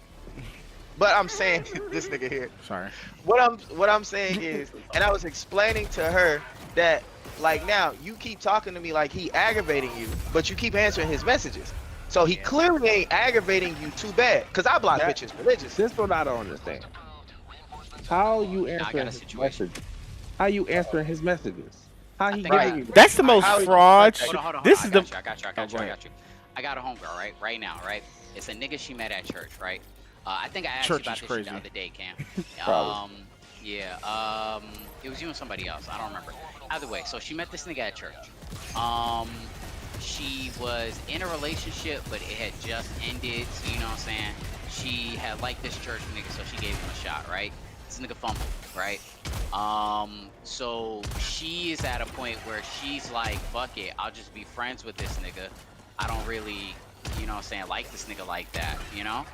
but I'm saying this nigga here. Sorry. What I'm saying is, and I was explaining to her that like now you keep talking to me like he aggravating you, but you keep answering his messages. So he clearly ain't aggravating you too bad. Cause I block That- bitches religious. This what I don't understand. How you I got answering a his situation. messages? How you answering his messages? How he think I- getting you? That's the most How- fraud shit. Hold on. This I is the. got you. I got you. go ahead. I got a homegirl right now, right? It's a nigga she met at church, right? I think I asked Church you about is this crazy. shit the other day, Cam. Probably. Yeah. It was you and somebody else. I don't remember. Either way, so she met this nigga at church. She was in a relationship, but it had just ended. So you know what I'm saying? She had liked this church nigga, so she gave him a shot, right? This nigga fumbled, right? So she is at a point where she's like, fuck it, I'll just be friends with this nigga. I don't really, you know what I'm saying, like this nigga like that, you know?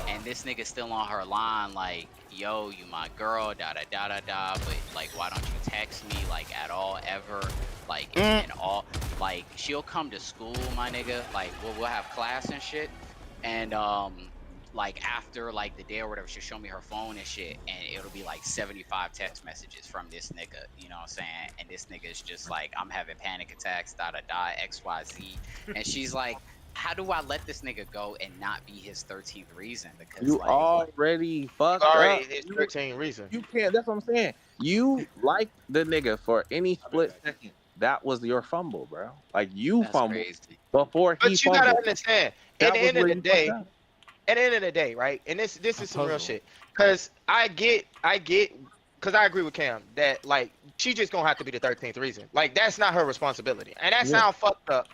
And this nigga still on her line, like, yo, you my girl, da-da-da-da-da, but, like, why don't you text me, like, at all, ever? Like, and all, like, she'll come to school, my nigga, like, we'll have class and shit, and, like after like the day or whatever, she'll show me her phone and shit, and it'll be like 75 text messages from this nigga, you know what I'm saying? And this nigga is just like, I'm having panic attacks, da da da, XYZ. And she's like, how do I let this nigga go and not be his 13th reason? Because You like, already fucked Sorry, up. his 13 reason. You can't. That's what I'm saying. You like the nigga for any split second. That was your fumble, bro. Like you that's fumbled crazy. before he But you fumbled. gotta understand, That at the was end of where the you day, fucked up. at the end of the day, right? And this is some real puzzled. shit. Cause I get, cause I agree with Cam that like she just gonna have to be the 13th reason. Like that's not her responsibility, and that Yeah. sound fucked up,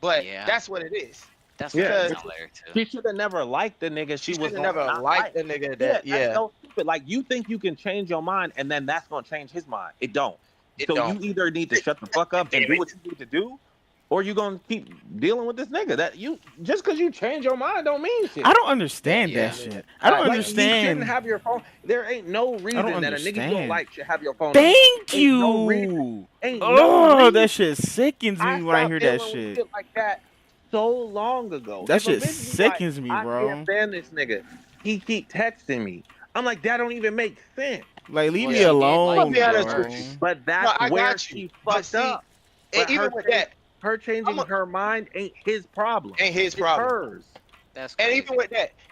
but Yeah. that's what it is. That's Yeah, what I because tell her too. She should have never liked the nigga. She She was should gonna never not liked like. the nigga Yeah, that. that's Yeah, so stupid. Like you think you can change your mind, and then that's gonna change his mind. It don't. it So don't. you either need to shut the fuck up and Damn do it. what you need to do, or you gonna keep dealing with this nigga. That you just because you change your mind don't mean shit. I don't understand Yeah. that shit. I don't Like, Like, you shouldn't understand. have your phone. There ain't no reason that a nigga you don't understand. like should have your phone. Thank Ain't no reason. you. Ain't no Oh, reason. that shit sickens me when I stopped hear that dealing with shit. like that so long ago. That If a shit bitch be sickens like, me, I bro. can't stand this nigga. He keep texting me. I'm like, that don't even make sense. Like, leave Well, me she did alone, like I'll be honest bro. with you. But that's I where got you. she But fucked see, up. and But even with that, her changing I'ma- her mind ain't his problem. ain't his It's problem. hers. That's And crazy.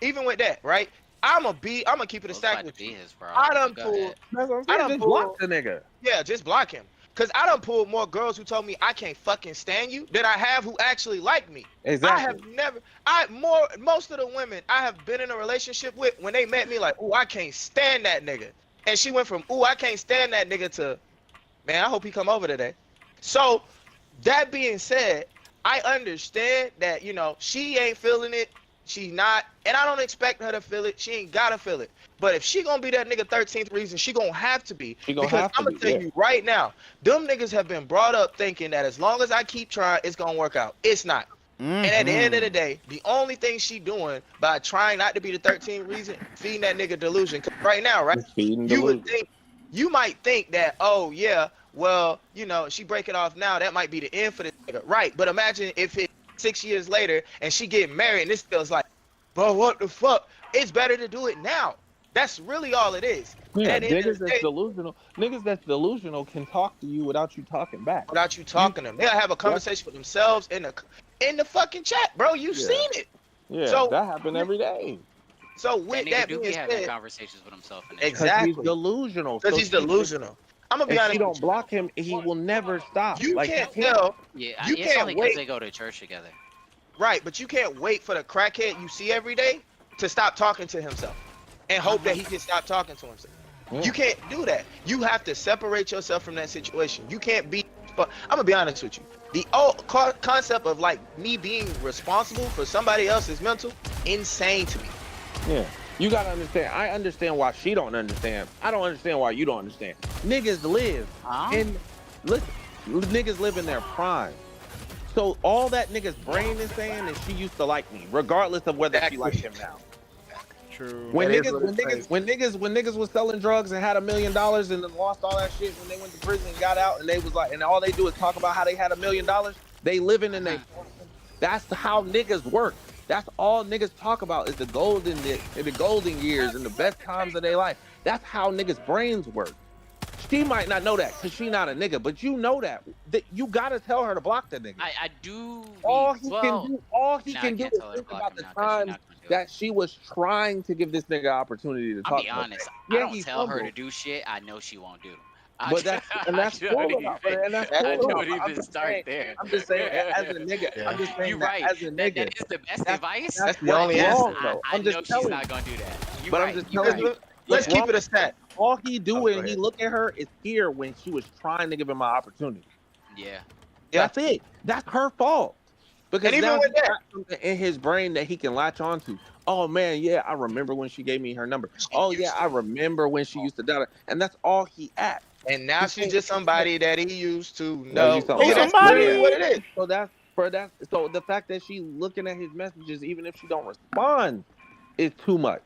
even with that, right? I'ma keep it a It's stack about with to be you. his, bro. I done Go pulled, ahead. That's what I'm I saying. done Just pulled- block the nigga. yeah, just block him. Cause I done pulled more girls who told me I can't fucking stand you than I have who actually like me. Exactly. I have never, most of the women I have been in a relationship with, when they met me, like, oh, I can't stand that nigga. And she went from, oh, I can't stand that nigga to, man, I hope he come over today. So, that being said, I understand that, you know, she ain't feeling it. She not, and I don't expect her to feel it. She ain't gotta feel it. But if she gonna be that nigga 13th reason, she gonna have to be. She gonna Because have to I'm gonna be, tell yeah. you right now, them niggas have been brought up thinking that as long as I keep trying, it's gonna work out. It's not. And at the end of the day, the only thing she doing by trying not to be the 13th reason, feeding that nigga delusion. 'Cause right now, right? Just feeding You would delusion. think, you might think that, oh yeah, well, you know, she break it off now, that might be the end for this nigga. Right, but imagine if it's 6 years later and she get married and this feels like, bro, what the fuck? It's better to do it now. That's really all it is. Yeah, At the end of niggas the that's day, delusional. Niggas that's delusional can talk to you without you talking back. without you talking to them, they'll have a conversation with themselves in the fucking chat, bro. You've Yeah. seen it. Yeah, So- that happened every day. So That with nigga that do being be having said, conversations with himself. In Exactly. Because he's delusional. because So he's delusional. I'm gonna be If honest. she with don't block him, he will never stop. you Like, can't he can't- tell. Yeah, You it's can't only because wait. they go to church together. Right, but you can't wait for the crackhead you see every day to stop talking to himself and hope that he can stop talking to himself. Yeah. You can't do that. You have to separate yourself from that situation. You can't be. But I'm gonna be honest with you. The old concept of like me being responsible for somebody else's mental, insane to me. Yeah. You gotta understand. I understand why she don't understand. I don't understand why you don't understand. Niggas live Huh? in listen, niggas live in their prime. So all that nigga's brain is saying is she used to like me, regardless of whether she likes him now. True. When That is niggas, what when it niggas, is. when niggas was selling drugs and had $1 million and then lost all that shit when they went to prison and got out and they was like, and all they do is talk about how they had $1 million. They living in they. That's how niggas work. That's all niggas talk about is the golden years and the best times of their life. That's how niggas' brains work. She might not know that because she not a nigga, but you know that. You gotta tell her to block that nigga. I do. All he well, can do, all he nah, can I do can't is tell her to think block about him the now 'cause she times not gonna do it. that she was trying to give this nigga an opportunity to talk. I'll be about honest. that. I Yeah, don't he tell her to fumbled. do shit I know she won't do. But that's and that's I cool. don't About, even- and that's I cool. don't about. I'm even just start saying, there. I'm just saying, as a nigga, Yeah. I'm just saying You're that right. as a That nigga. is the best That's- advice. that's the but only yes, answer, though. I I'm know just she's telling not you. gonna do that. You're But I'm right. just You're telling right. you. Let's What's keep it a stat. All he do Oh, when go he ahead. look at her is here when she was trying to give him an opportunity. Yeah. Yeah. That's it. That's her fault. Because And even now with he that- got something in his brain that he can latch onto. Oh man, yeah, I remember when she gave me her number. Oh yeah, I remember when she used to do it. And that's all he at. And now He she's can't- just somebody that he used to Yeah, know. you somebody. Yeah, that's Somebody. really what it is. So that's for that. So the fact that she looking at his messages, even if she don't respond, is too much.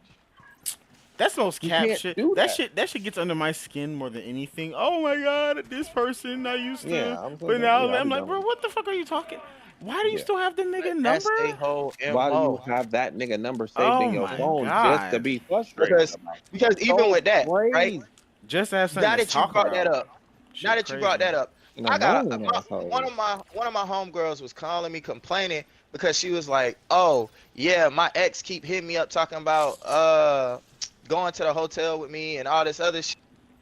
That's the most You cap can't shit. do That that. shit gets under my skin more than anything. Oh my god, this person I used to, Yeah, I'm but saying, now yeah, I'm I'm like, done bro, with what the fuck are you talking? Why do you Yeah. still have the nigga That's number? a whole Why do you MO. have that nigga number saved Oh in your my phone just to god. be frustrated Because about? because even So with that, right? crazy. Just to have Now something to that you talk brought that about. up, now Shit that you brought crazy. that up, An I got annoying asshole. one of my homegirls was calling me complaining because she was like, "Oh yeah, my ex keep hitting me up talking about going to the hotel with me and all this other shit."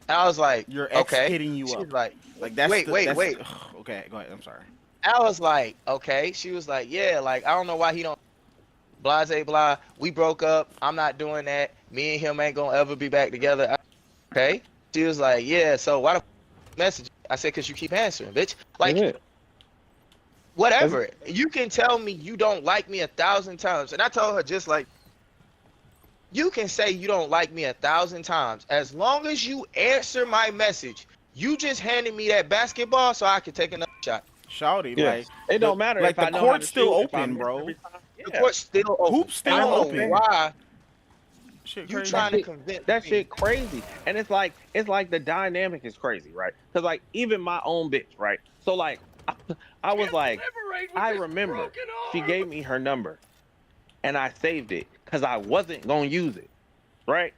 And I was like, Your ex "Okay." hitting you She's up. like, Like that's "Wait, the wait, that's wait." okay, go ahead. I'm sorry. I was like, "Okay." She was like, "Yeah, like I don't know why he don't blase blah. We broke up. I'm not doing that. Me and him ain't gonna ever be back together." Okay. She was like, "Yeah, so why the message?" I said, "Cause you keep answering, bitch. That's Like, it. whatever. You can tell me you don't like me 1,000 times." And I told her just like, you can say you don't like me 1,000 times. As long as you answer my message, you just handed me that basketball so I could take another shot. Shouty, Yeah. like It don't matter like if I the know how court's to still shoot, if I open, miss bro. every time. The Yeah. court's still open. Hoop's still I don't know open. why Shit you crazy. trying to shit- convince That me. shit crazy. And it's like the dynamic is crazy, right? Because like even my own bitch, right? So like I was like, I remember she gave me her number and I saved it because I wasn't gonna use it, right?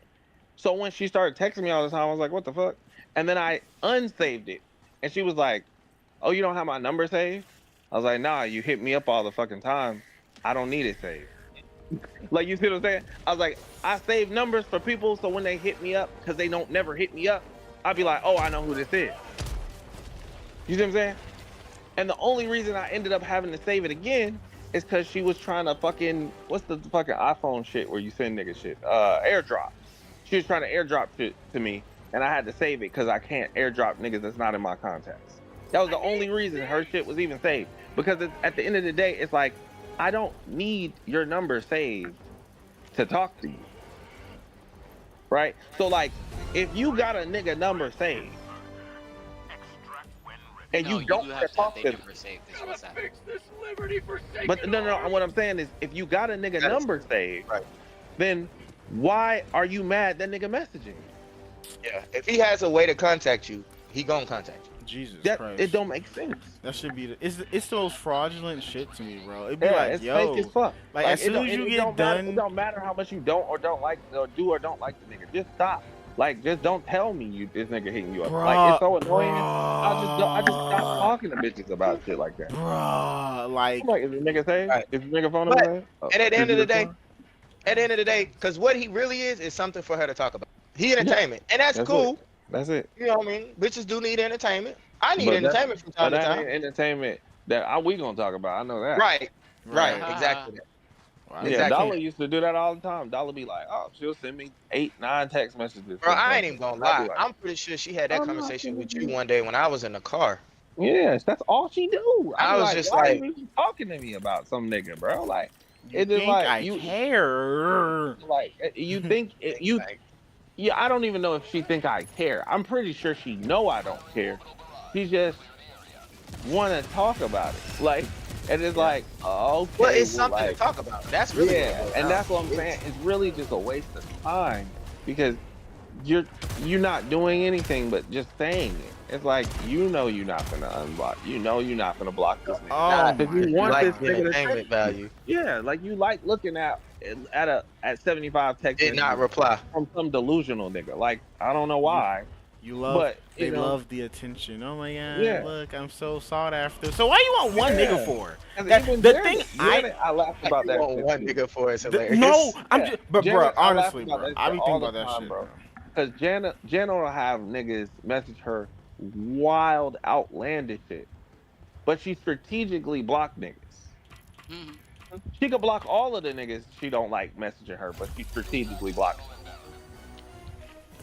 So when she started texting me all the time, I was like, what the fuck? And then I unsaved it. And she was like, oh, you don't have my number saved? I was like, nah, you hit me up all the fucking time. I don't need it saved. Like, you see what I'm saying? I was like, I save numbers for people so when they hit me up, because they don't never hit me up, I'll be like, oh, I know who this is. You see what I'm saying? And the only reason I ended up having to save it again is because she was trying to fucking, what's the fucking iPhone shit where you send nigga shit? Airdrop. She was trying to airdrop shit to me, and I had to save it because I can't airdrop niggas that's not in my contacts. That was the only reason her shit was even saved. Because at the end of the day, it's like, I don't need your number saved to talk to you. Right? So like, if you got a nigga number saved, and No, you don't do want have to to talk have to their them. number saved. Is what's that? But no, what I'm saying is, if you got a nigga That is- number saved, Right. then why are you mad that nigga messaging? Yeah. If he has a way to contact you, he gonna contact you. Jesus That Christ. it don't make sense. That should be it's the most fraudulent shit to me, bro. It'd be Yeah, like, it's yo, fake as fuck. like as it soon don't- as you it get don't matter- done, it don't matter how much you don't or don't like or do or don't like the nigga. Just stop. Like, just don't tell me this nigga hitting you up. Like, it's so annoying. I just stop talking to bitches about shit like that. bruh, like I'm like, is the nigga saying? Right. Is the nigga phone But- number saying? Oh, and at the is end he of the day, responding? because what he really is something for her to talk about. He entertainment, and that's That's cool. That's it. You know what I mean? Bitches do need entertainment. I need But that's- entertainment from But time to that time. ain't entertainment that we gonna talk about. I know that. Right, right, Right. exactly. Wow. Yeah, Exactly. Dollar used to do that all the time. Dollar be like, oh, she'll send me 8, 9 text messages. Bro, I ain't even gonna And I'd be lie. like, I'm pretty sure she had that I'm not conversation with gonna you do one day when I was in the car. yes, that's all she do. I I was was just why are like- you even talking to me about some nigga, bro? Like, You it's just think like I you care? like you think you. Like, Yeah, I don't even know if she think I care. I'm pretty sure she know I don't care. She just want to talk about it. Like, and it's like, okay, well, it's something like, to talk about. That's really yeah, what it and is. that's what I'm saying. It's really just a waste of time because you're not doing anything but just saying it. It's like you're not gonna unblock. You're not gonna block this nigga. Oh If you my want like this God. the nigga to entertainment text value. yeah, like you like looking at 75 text Did not messages reply. from some delusional nigga. Like I don't know why, You love, but they you know, love the attention. Oh my god, Yeah. look, I'm so sought after. So why you want one Yeah. nigga for? and That- even the Janet- thing Janet, I laughed about that. Want shit, one too. nigga for it's The- hilarious. no, I'm Yeah. just, but Janet, bro, I laugh honestly, about bro, that I shit be all thinking the about that time, shit, bro. bro. Because Janet will have niggas message her wild, outlandish shit, but she strategically block niggas. Mhm. She could block all of the niggas she don't like messaging her, but she strategically blocks them.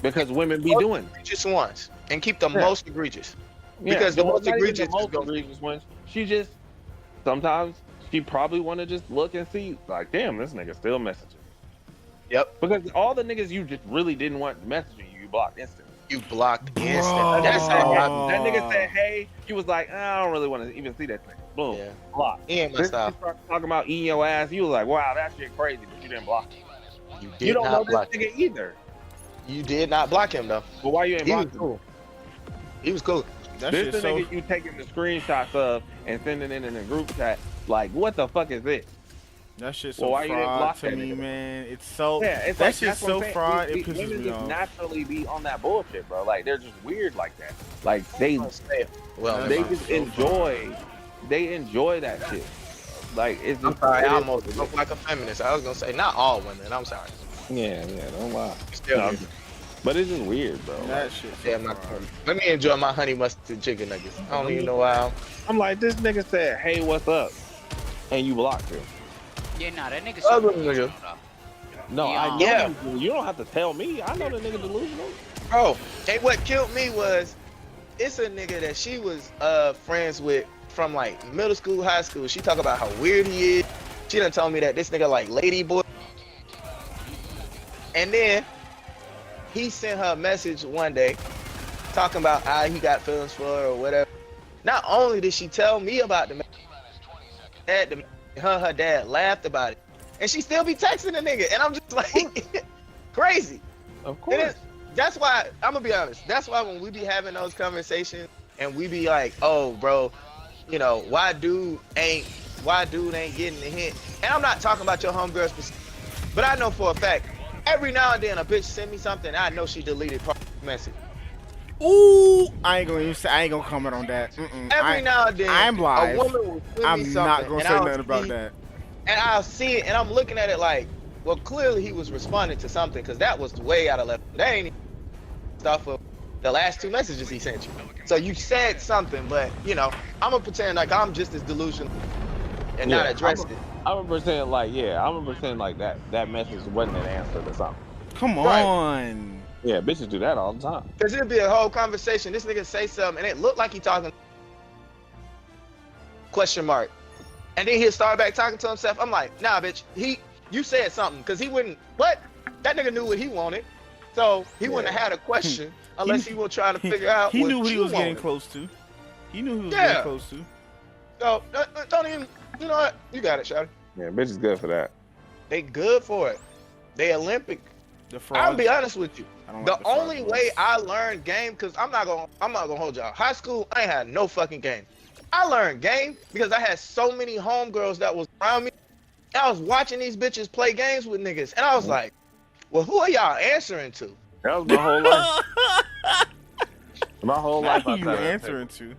Because women be doing it. Just once and keep the Yeah. most egregious. Yeah, Because the well, most not even egregious the most is gonna- egregious ones. She just sometimes she probably want to just look and see, like, damn, this nigga still messaging. Yep. Because all the niggas you just really didn't want messaging you, you blocked instantly. You blocked Bro. instant. That's that, how nigga, I that nigga said, hey, you was like, I don't really want to even see that thing. Boom, Yeah. block. He ain't my This style. she started talking about eating your ass. You was like, wow, that shit crazy, but you didn't block. You You did don't know not this block. nigga either. You did not block him though. But why you ain't He was blocked him? cool. He was cool. That This shit the so. nigga you taking the screenshots of and sending it in the group chat. Like, what the fuck is this? That shit Well, so why you didn't fraud block to that me, nigga? man. It's so. Yeah, it's that like, shit's that's what I'm so saying. fraud. It Women pisses me just off. naturally be on that bullshit, bro. Like, they're just weird like that. Like, they Well, That's they not just so enjoy that shit. Like, it's I'm just. sorry, I it is- almost look like a feminist. I was gonna say not all women. I'm sorry. Yeah, don't lie. Still, No, but it's just weird, bro. That shit. So yeah, my, fraud. let me enjoy my honey mustard chicken nuggets. I don't even know why. I'm like, this nigga said, "Hey, what's up?" and you blocked him. Yeah, nah, that nigga Other super nigga. delusional, though. No, I know. Yeah. You don't have to tell me. I know the nigga delusional. Bro, and what killed me was it's a nigga that she was friends with from like middle school, high school. She talk about how weird he is. She done told me that this nigga like lady boy. And then he sent her a message one day talking about how he got feelings for her or whatever. Not only did she tell me about the message, her dad laughed about it. And she still be texting the nigga. And I'm just like, crazy. Of It course. is, that's why, I'm gonna be honest, that's why when we be having those conversations and we be like, oh, bro, you know, why dude ain't getting the hint? And I'm not talking about your homegirl specific, but I know for a fact, every now and then a bitch send me something, I know she deleted part of the message. Ooh, I ain't gonna comment on that. Every now and then, I'm live. a woman will send me I'm something, not gonna and say I'll nothing about see- that. And I'll see it, and I'm looking at it like, well, clearly he was responding to something, because that was way out of left. That ain't even stuff of the last two messages he sent you. So you said something, but, you know, I'm going to pretend like I'm just as delusional and not address it. I remember saying like, yeah, I remember saying like that message wasn't an answer to something. Come Right. on. Yeah, bitches do that all the time. Because it'd be a whole conversation. This nigga say something, and it looked like he talking question mark. And then he'll start back talking to himself. I'm like, nah, bitch, you said something. Because he wouldn't, what? That nigga knew what he wanted. So he wouldn't have had a question unless he was trying to figure out He what knew what he you was getting wanted. close to. He knew he was Yeah. getting close to. So don't even, you know what? You got it, Shawty. Yeah, bitch is good for that. They good for it. They Olympic. The fraud. I'll be honest with you. I don't The like fraud only ones. way I learned game, because I'm not gonna hold y'all. High school, I ain't had no fucking game. I learned game because I had so many homegirls that was around me. And I was watching these bitches play games with niggas, and I was like, well, who are y'all answering to? That was my whole life. My whole life. Who I you thought that answering to? And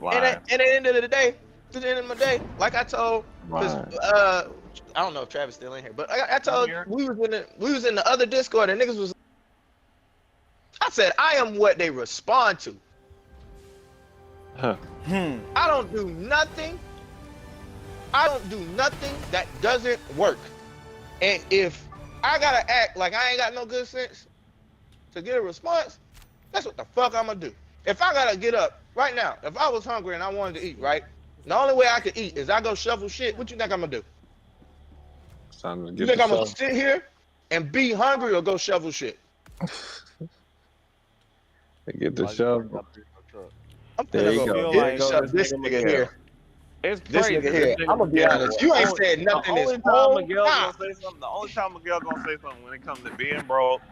lying. at the end of the day, to the end of my day, like I told, 'cause, Lying. I don't know if Travis still in here, but I told we was in the other Discord and niggas was. I said I am what they respond to. Huh. I don't do nothing. I don't do nothing that doesn't work. And if I gotta act like I ain't got no good sense to get a response, that's what the fuck I'm gonna do. If I gotta get up right now, if I was hungry and I wanted to eat, right? The only way I could eat is I go shovel shit. What you think I'm gonna do? Time to You get think the I'm gonna shovel. sit here and be hungry or go shovel shit? Get the shovel. I'm There you finna go. go There you go. shove this This nigga nigga here. It's This crazy. nigga here. I'm gonna be honest. You ain't said nothing The this only time whole Miguel time. gonna say something. The only time Miguel gonna say something when it comes to being broke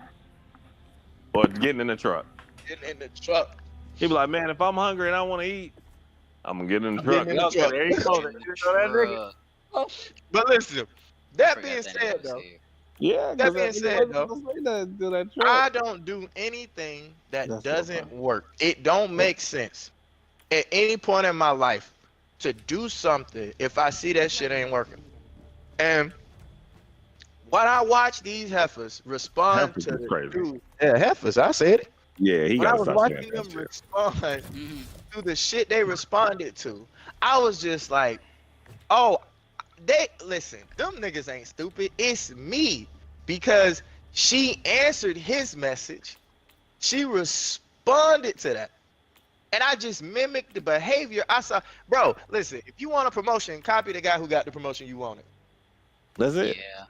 or getting in the truck. Getting in the truck. He be like, man, if I'm hungry and I want to eat, I'm gonna get in the I'm truck. getting in the truck. There you go. There you go, that nigga. Bruh. But listen, that Forgot being that nigga said was though, here. Yeah. That 'cause being nigga said, wasn't though, gonna say that to that truck. I don't do anything that That's so doesn't funny. work. It don't make sense at any point in my life to do something if I see that shit ain't working. And when I watch these heifers respond Heifers to is the crazy. dude, yeah, heifers, I said it. Yeah, he When I got was to stop watching saying them that shit. respond Mhm. to the shit they responded to, I was just like, oh, they listen, them niggas ain't stupid. It's me. Because she answered his message. She responded to that. And I just mimicked the behavior I saw. Bro, listen, if you want a promotion, copy the guy who got the promotion you wanted. That's it. Yeah.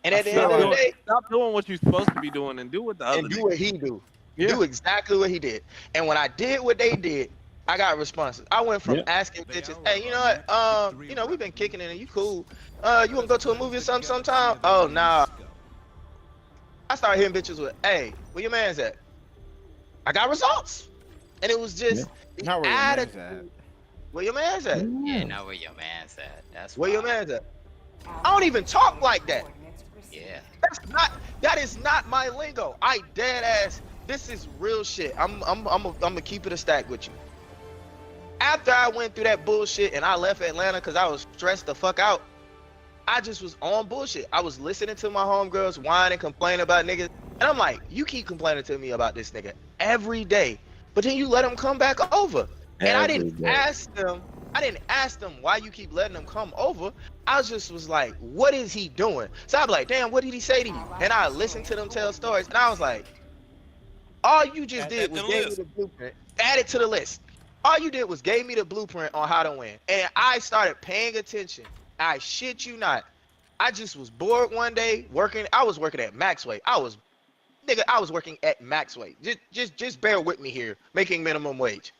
And I at the feel end of the like- day, Stop doing what you're supposed to be doing and do what the other and do nigga. what he do. Yeah. Do exactly what he did. And when I did what they did, I got responses. I went from Yeah. asking bitches, hey, you know what? You know, we've been kicking it and you cool. You wanna go to a movie or something sometime? Oh nah. I started hitting bitches with, "Hey, where your man's at?" I got results, and it was just the Not where your man's attitude. at. Where your man's at? Yeah, not where your man's at. That's Where your wild. man's at? I don't even talk like that. Yeah. That is not my lingo. I dead ass. This is real shit. I'm gonna keep it a stack with you. After I went through that bullshit and I left Atlanta because I was stressed the fuck out, I just was on bullshit. I was listening to my homegirls whine and complain about niggas, and I'm like, you keep complaining to me about this nigga every day, but then you let him come back over, and I didn't ask them. I didn't ask them why you keep letting him come over. I just was like, what is he doing? So I'm like, damn, what did he say to you? And I listened to them tell stories, and I was like, all you just did was gave me the blueprint. Add it to the list. All you did was gave me the blueprint on how to win. And I started paying attention. I shit you not. I just was bored one day working. I was working at Maxway. I was working at Maxway. Just bear with me here, making minimum wage.